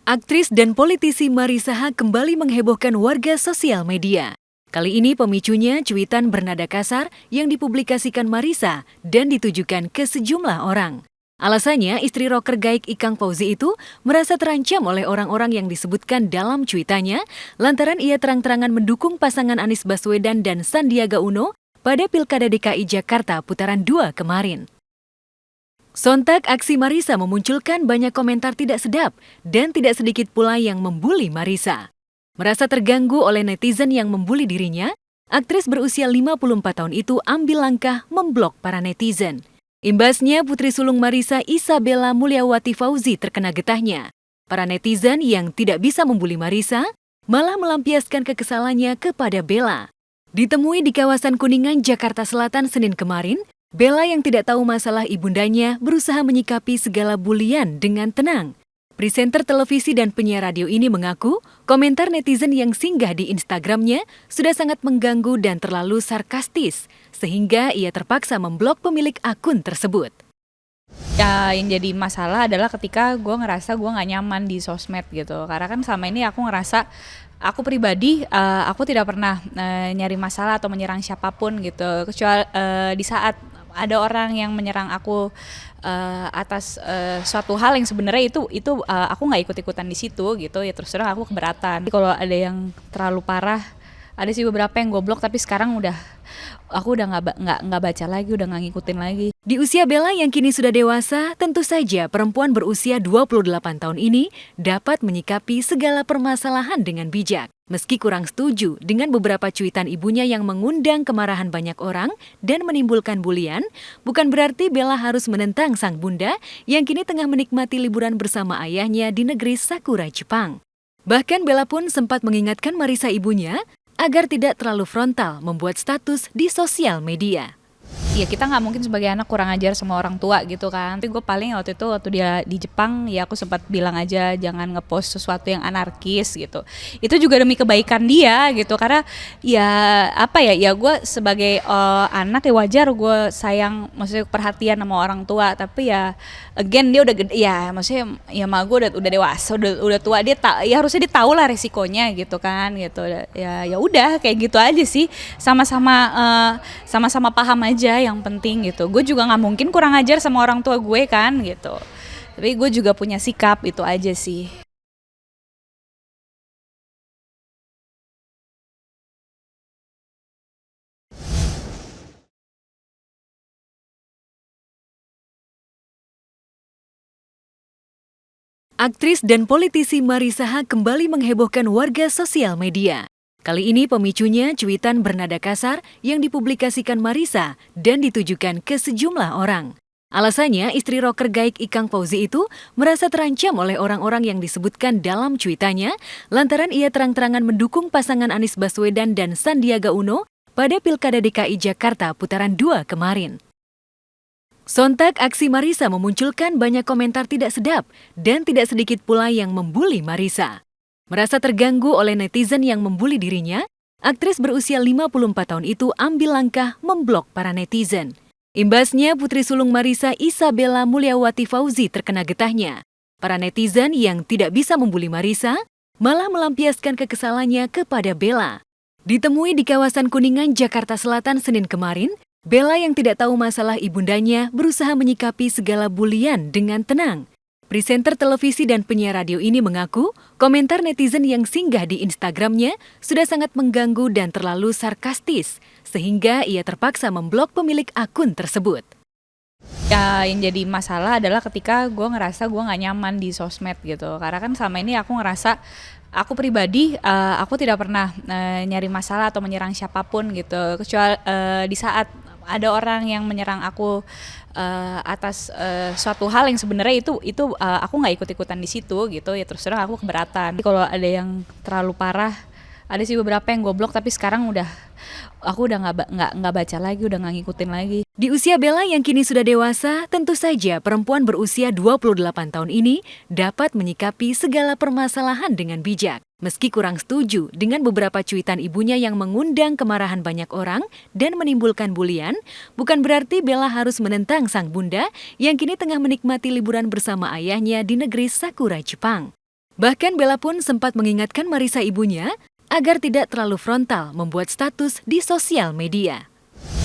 Aktris dan politisi Marissa Haque kembali menghebohkan warga sosial media. Kali ini pemicunya cuitan bernada kasar yang dipublikasikan Marissa dan ditujukan ke sejumlah orang. Alasannya, istri rocker Gaik Ikang Fauzi itu merasa terancam oleh orang-orang yang disebutkan dalam cuitannya lantaran ia terang-terangan mendukung pasangan Anies Baswedan dan Sandiaga Uno pada Pilkada DKI Jakarta putaran 2 kemarin. Sontak aksi Marissa memunculkan banyak komentar tidak sedap dan tidak sedikit pula yang membuli Marissa. Merasa terganggu oleh netizen yang membuli dirinya, aktris berusia 54 tahun itu ambil langkah memblok para netizen. Imbasnya putri sulung Marissa Isabella Mulyawati Fauzi terkena getahnya. Para netizen yang tidak bisa membuli Marissa malah melampiaskan kekesalannya kepada Bella. Ditemui di kawasan Kuningan, Jakarta Selatan Senin kemarin, Bella yang tidak tahu masalah ibundanya berusaha menyikapi segala bulian dengan tenang. Presenter televisi dan penyiar radio ini mengaku komentar netizen yang singgah di Instagramnya sudah sangat mengganggu dan terlalu sarkastis, sehingga ia terpaksa memblok pemilik akun tersebut. Ya, yang jadi masalah adalah ketika gue ngerasa gue gak nyaman di sosmed gitu. Karena kan selama ini aku ngerasa, aku pribadi, aku tidak pernah nyari masalah atau menyerang siapapun gitu. Kecuali di saat ada orang yang menyerang aku atas suatu hal yang sebenarnya itu aku nggak ikut-ikutan di situ gitu, ya terus terang aku keberatan. Kalau ada yang terlalu parah, ada sih beberapa yang goblok, tapi sekarang aku udah nggak baca lagi, udah nggak ngikutin lagi. Di usia Bella yang kini sudah dewasa, tentu saja perempuan berusia 28 tahun ini dapat menyikapi segala permasalahan dengan bijak. Meski kurang setuju dengan beberapa cuitan ibunya yang mengundang kemarahan banyak orang dan menimbulkan bulian, bukan berarti Bella harus menentang sang bunda yang kini tengah menikmati liburan bersama ayahnya di negeri Sakura, Jepang. Bahkan Bella pun sempat mengingatkan Marissa ibunya agar tidak terlalu frontal membuat status di sosial media. Ya kita nggak mungkin sebagai anak kurang ajar sama orang tua gitu kan. Tapi gue paling waktu dia di Jepang, ya aku sempat bilang aja jangan ngepost sesuatu yang anarkis gitu. Itu juga demi kebaikan dia gitu. Karena ya apa ya gue sebagai anak ya wajar gue sayang, maksudnya perhatian sama orang tua. Tapi ya again dia udah gede, ya maksudnya ya mah gue udah dewasa, udah tua, ya harusnya dia tahu lah resikonya gitu kan gitu. Ya udah kayak gitu aja sih, sama-sama paham aja yang penting gitu. Gue juga nggak mungkin kurang ajar sama orang tua gue kan gitu. Tapi gue juga punya sikap, itu aja sih. Aktris dan politisi Marissa Haque kembali menghebohkan warga sosial media. Kali ini pemicunya cuitan bernada kasar yang dipublikasikan Marissa dan ditujukan ke sejumlah orang. Alasannya, istri rocker Gaik Ikang Fauzi itu merasa terancam oleh orang-orang yang disebutkan dalam cuitannya lantaran ia terang-terangan mendukung pasangan Anies Baswedan dan Sandiaga Uno pada Pilkada DKI Jakarta putaran 2 kemarin. Sontak aksi Marissa memunculkan banyak komentar tidak sedap dan tidak sedikit pula yang membuli Marissa. Merasa terganggu oleh netizen yang membuli dirinya, aktris berusia 54 tahun itu ambil langkah memblok para netizen. Imbasnya putri sulung Marissa Isabella Mulyawati Fauzi terkena getahnya. Para netizen yang tidak bisa membuli Marissa malah melampiaskan kekesalannya kepada Bella. Ditemui di kawasan Kuningan, Jakarta Selatan Senin kemarin, Bella yang tidak tahu masalah ibundanya berusaha menyikapi segala bulian dengan tenang. Presenter televisi dan penyiar radio ini mengaku komentar netizen yang singgah di Instagramnya sudah sangat mengganggu dan terlalu sarkastis, sehingga ia terpaksa memblok pemilik akun tersebut. Ya yang jadi masalah adalah ketika gue ngerasa gue gak nyaman di sosmed gitu. Karena kan selama ini aku ngerasa, aku pribadi, aku tidak pernah nyari masalah atau menyerang siapapun gitu. Kecuali di saat ada orang yang menyerang aku atas suatu hal yang sebenarnya itu aku nggak ikut-ikutan di situ gitu, ya terus terang aku keberatan. Kalau ada yang terlalu parah, ada sih beberapa yang goblok, tapi sekarang aku udah nggak baca lagi, udah nggak ngikutin lagi. Di usia Bella yang kini sudah dewasa, tentu saja perempuan berusia 28 tahun ini dapat menyikapi segala permasalahan dengan bijak. Meski kurang setuju dengan beberapa cuitan ibunya yang mengundang kemarahan banyak orang dan menimbulkan bulian, bukan berarti Bella harus menentang sang bunda yang kini tengah menikmati liburan bersama ayahnya di negeri Sakura, Jepang. Bahkan Bella pun sempat mengingatkan Marisa ibunya agar tidak terlalu frontal membuat status di sosial media.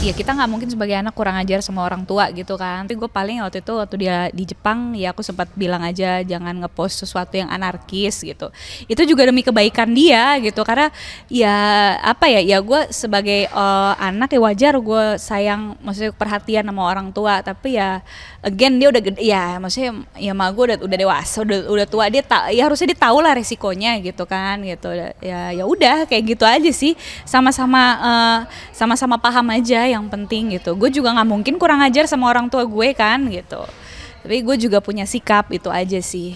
Ya kita nggak mungkin sebagai anak kurang ajar sama orang tua gitu kan. Tapi gue paling waktu dia di Jepang ya aku sempat bilang aja jangan ngepost sesuatu yang anarkis gitu. Itu juga demi kebaikan dia gitu. Karena ya apa ya gue sebagai anak ya wajar gue sayang, maksudnya perhatian sama orang tua. Tapi ya again dia udah gede, ya maksudnya ya mak gue udah dewasa, udah tua, ya harusnya dia tahu lah resikonya gitu kan gitu. Ya udah kayak gitu aja sih. Sama-sama paham aja yang penting gitu. Gue juga nggak mungkin kurang ajar sama orang tua gue kan gitu. Tapi gue juga punya sikap, itu aja sih.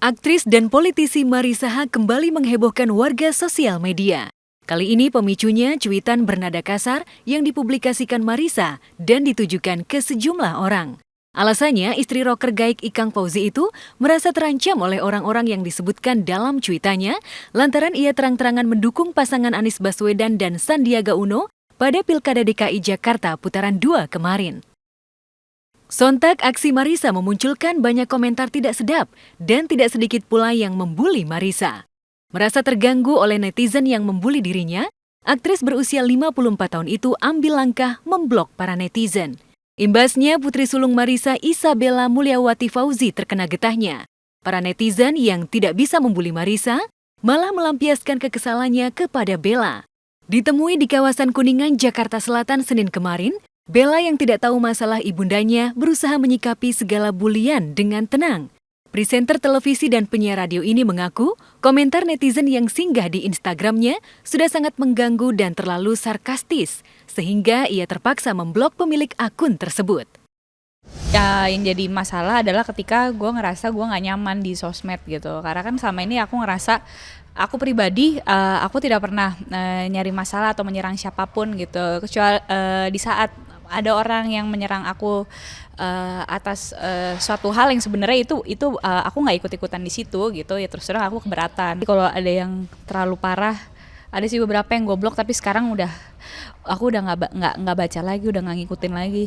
Aktris dan politisi Marisa Haque kembali menghebohkan warga sosial media. Kali ini pemicunya cuitan bernada kasar yang dipublikasikan Marisa dan ditujukan ke sejumlah orang. Alasannya, istri rocker Gaik Ikang Fauzi itu merasa terancam oleh orang-orang yang disebutkan dalam cuitannya lantaran ia terang-terangan mendukung pasangan Anies Baswedan dan Sandiaga Uno pada Pilkada DKI Jakarta putaran 2 kemarin. Sontak aksi Marisa memunculkan banyak komentar tidak sedap dan tidak sedikit pula yang membuli Marisa. Merasa terganggu oleh netizen yang membuli dirinya, aktris berusia 54 tahun itu ambil langkah memblok para netizen. Imbasnya putri sulung Marisa Isabella Mulyawati Fauzi terkena getahnya. Para netizen yang tidak bisa membuli Marisa malah melampiaskan kekesalannya kepada Bella. Ditemui di kawasan Kuningan, Jakarta Selatan Senin kemarin, Bella yang tidak tahu masalah ibundanya berusaha menyikapi segala bulian dengan tenang. Presenter televisi dan penyiar radio ini mengaku komentar netizen yang singgah di Instagramnya sudah sangat mengganggu dan terlalu sarkastis, sehingga ia terpaksa memblok pemilik akun tersebut. Ya yang jadi masalah adalah ketika gue ngerasa gue nggak nyaman di sosmed gitu. Karena kan selama ini aku ngerasa aku pribadi aku tidak pernah nyari masalah atau menyerang siapapun gitu. Kecuali di saat ada orang yang menyerang aku atas suatu hal yang sebenarnya itu aku nggak ikut-ikutan di situ gitu, ya terus terang aku keberatan. Kalau ada yang terlalu parah, ada sih beberapa yang gue blok, tapi sekarang aku udah nggak baca lagi, udah nggak ngikutin lagi.